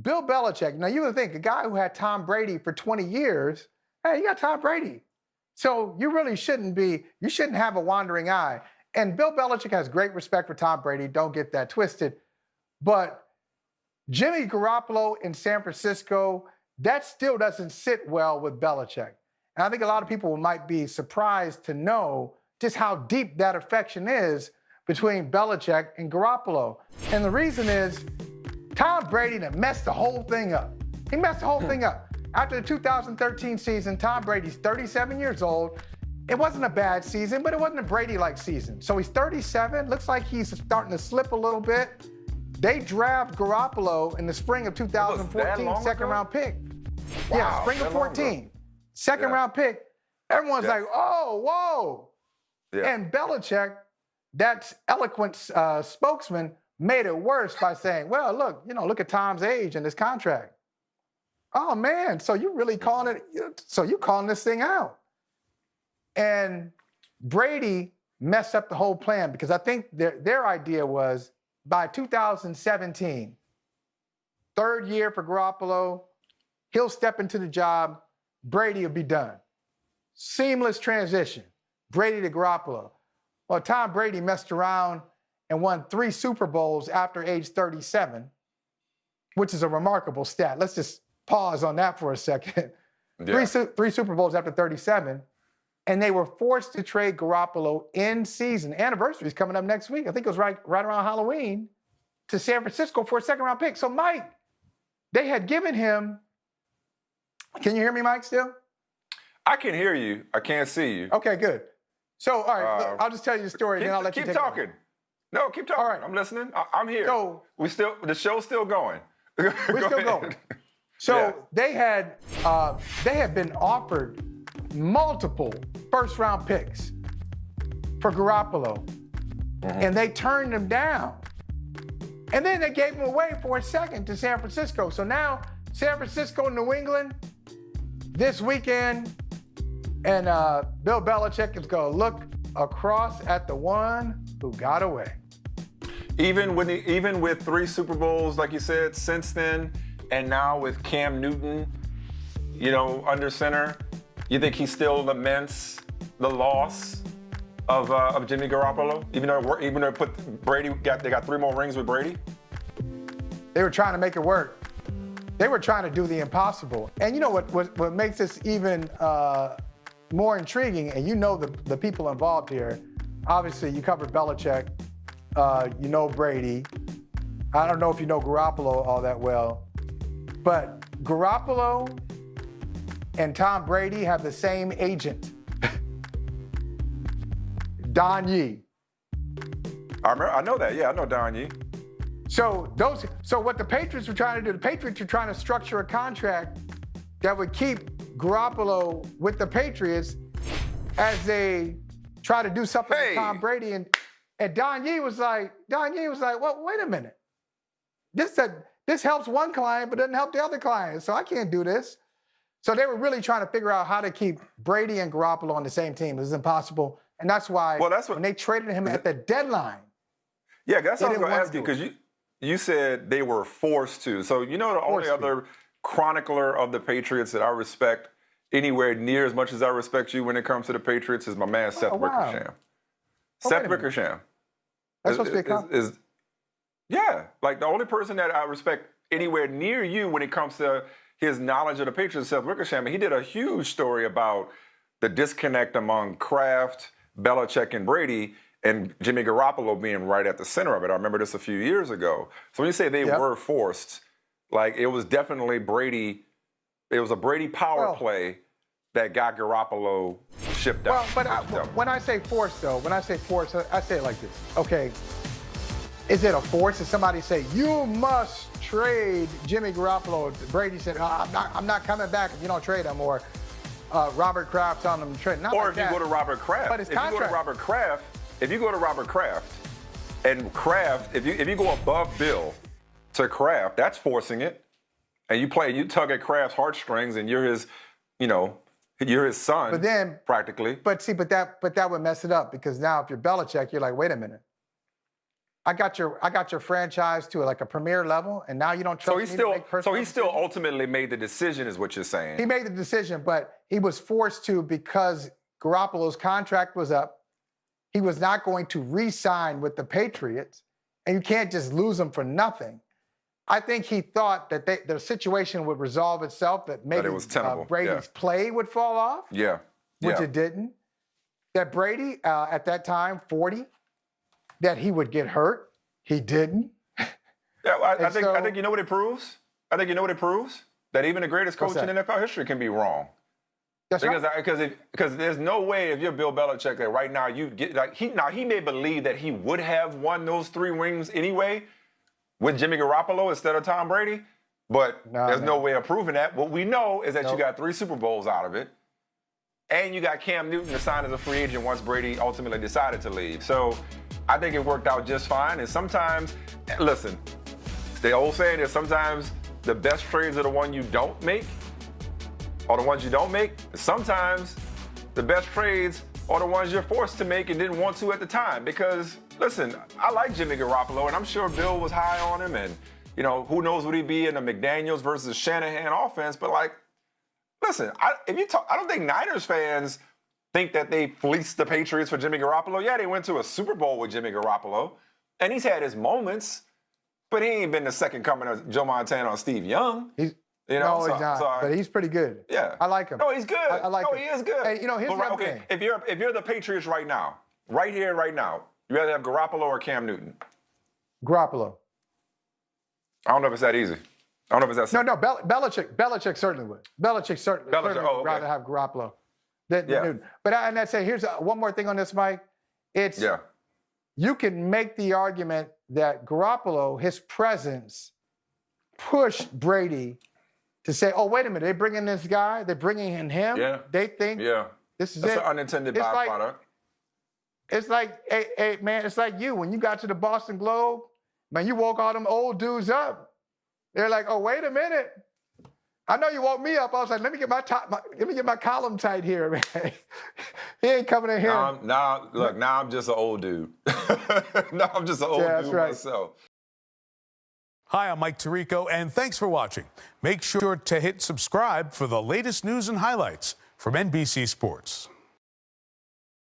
Bill Belichick, now you would think a guy who had Tom Brady for 20 years, hey, you got Tom Brady. So you really you shouldn't have a wandering eye. And Bill Belichick has great respect for Tom Brady. Don't get that twisted. But Jimmy Garoppolo in San Francisco, that still doesn't sit well with Belichick. And I think a lot of people might be surprised to know just how deep that affection is between Belichick and Garoppolo. And the reason is Tom Brady done messed the whole thing up. He messed the whole thing up. After the 2013 season, Tom Brady's 37 years old. It wasn't a bad season, but it wasn't a Brady-like season. So he's 37, looks like he's starting to slip a little bit. They draft Garoppolo in the spring of 2014, second-round pick. Wow, yeah, spring of 14, second-round pick. Everyone's like, oh, whoa. Yeah. And Belichick, that eloquent spokesman, made it worse by saying, well, look at Tom's age and his contract. Oh, man, so you really calling this thing out. And Brady messed up the whole plan because I think their idea was by 2017, third year for Garoppolo, he'll step into the job, Brady will be done. Seamless transition, Brady to Garoppolo. Well, Tom Brady messed around and won 3 Super Bowls after age 37, which is a remarkable stat. Let's just pause on that for a second. Yeah. Three Super Bowls after 37, and they were forced to trade Garoppolo in season. Anniversary is coming up next week. I think it was right around Halloween, to San Francisco for a second-round pick. So, Mike, they had given him. Can you hear me, Mike, still? I can hear you. I can't see you. Okay, good. So, all right, I'll just tell you the story, and then I'll let you take talking. No, keep talking. All right. I'm listening. I'm here. So the show's still going. We're still going. So they had been offered multiple first-round picks for Garoppolo, and they turned them down. And then they gave him away for a second to San Francisco. So now San Francisco, New England, this weekend, and Bill Belichick is going to look across at the one who got away. Even with 3 Super Bowls, like you said, since then, and now with Cam Newton, under center, you think he still laments the loss of Jimmy Garoppolo, even though they got 3 more rings with Brady? They were trying to make it work. They were trying to do the impossible. And you know what makes this even more intriguing, and the people involved here, obviously you covered Belichick, you know Brady. I don't know if you know Garoppolo all that well, but Garoppolo and Tom Brady have the same agent, Don Yee. I know that. Yeah, I know Don Yee. So what the Patriots were trying to do, the Patriots were trying to structure a contract that would keep Garoppolo with the Patriots as they try to do something with Tom Brady. And Don Yee was like, well, wait a minute. This helps one client, but doesn't help the other client. So I can't do this. So they were really trying to figure out how to keep Brady and Garoppolo on the same team. It was impossible. And that's why when they traded him at the deadline. Yeah, that's what I was going to ask you, because you said they were forced to. So the only other chronicler of the Patriots that I respect anywhere near as much as I respect you when it comes to the Patriots is my man Seth Wickersham. Seth Wickersham. That's supposed to be a compliment. Yeah, like the only person that I respect anywhere near you when it comes to his knowledge of the Patriots is Seth Wickersham. And he did a huge story about the disconnect among Kraft, Belichick, and Brady, and Jimmy Garoppolo being right at the center of it. I remember this a few years ago. So when you say they were forced, like it was definitely Brady. It was a Brady power play that got Garoppolo shipped out. Well, but when I say forced, though, I say it like this. Okay, is it a force? Did somebody say, you must trade Jimmy Garoppolo? Brady said, I'm not coming back if you don't trade him. Or Robert Kraft telling him to trade. Not or like if you go to Robert Kraft. But his contract. If you go to Robert Kraft, and Kraft, if you go above Bill to Kraft, that's forcing it. And you tug at Kraft's heartstrings, and you're his, you're his son. But then practically. But that would mess it up, because now if you're Belichick, you're like, wait a minute. I got your franchise to like a premier level, and now you don't trust me to make personal he still ultimately made the decision, is what you're saying. He made the decision, but he was forced to because Garoppolo's contract was up. He was not going to re-sign with the Patriots, and you can't just lose him for nothing. I think he thought that the situation would resolve itself, that maybe Brady's play would fall off, which it didn't. That Brady, at that time, 40, that he would get hurt. He didn't. Yeah, I think you know what it proves? I think you know what it proves? That even the greatest coach in NFL history can be wrong. Because there's no way, if you're Bill Belichick, that right now you get he may believe that he would have won those 3 rings anyway with Jimmy Garoppolo instead of Tom Brady, but there's no way of proving that. What we know is that you got 3 Super Bowls out of it, and you got Cam Newton to sign as a free agent once Brady ultimately decided to leave. So I think it worked out just fine. And sometimes, listen, the old saying is sometimes the best trades are the ones you don't make. Are the ones you don't make. Sometimes the best trades are the ones you're forced to make and didn't want to at the time. Because, listen, I like Jimmy Garoppolo, and I'm sure Bill was high on him, and, you know, who knows would he be in the McDaniels versus Shanahan offense. But, like, listen, I don't think Niners fans think that they fleeced the Patriots for Jimmy Garoppolo. Yeah, they went to a Super Bowl with Jimmy Garoppolo, and he's had his moments, but he ain't been the second coming of Joe Montana or Steve Young. He's not, but he's pretty good. Yeah. I like him. No, he's good. I like him. He is good. Hey, you know, here's the other thing. If you're the Patriots right now, right here, right now, you rather have Garoppolo or Cam Newton? Garoppolo. I don't know if it's that easy. I don't know if it's that simple. No, Belichick certainly would. Belichick certainly would rather have Garoppolo than Newton. But I'd say here's one more thing on this, Mike. You can make the argument that Garoppolo, his presence, pushed Brady to say, oh, wait a minute, they're bringing this guy, they're bringing in him. Yeah. They think this is That's an unintended byproduct. It's like, hey, man, it's like you. When you got to the Boston Globe, man, you woke all them old dudes up. They're like, oh, wait a minute. I know you woke me up. I was like, let me get my column tight here, man. He ain't coming in here. Now I'm just an old dude. Now I'm just an old dude myself. Hi, I'm Mike Tirico, and thanks for watching. Make sure to hit subscribe for the latest news and highlights from NBC Sports.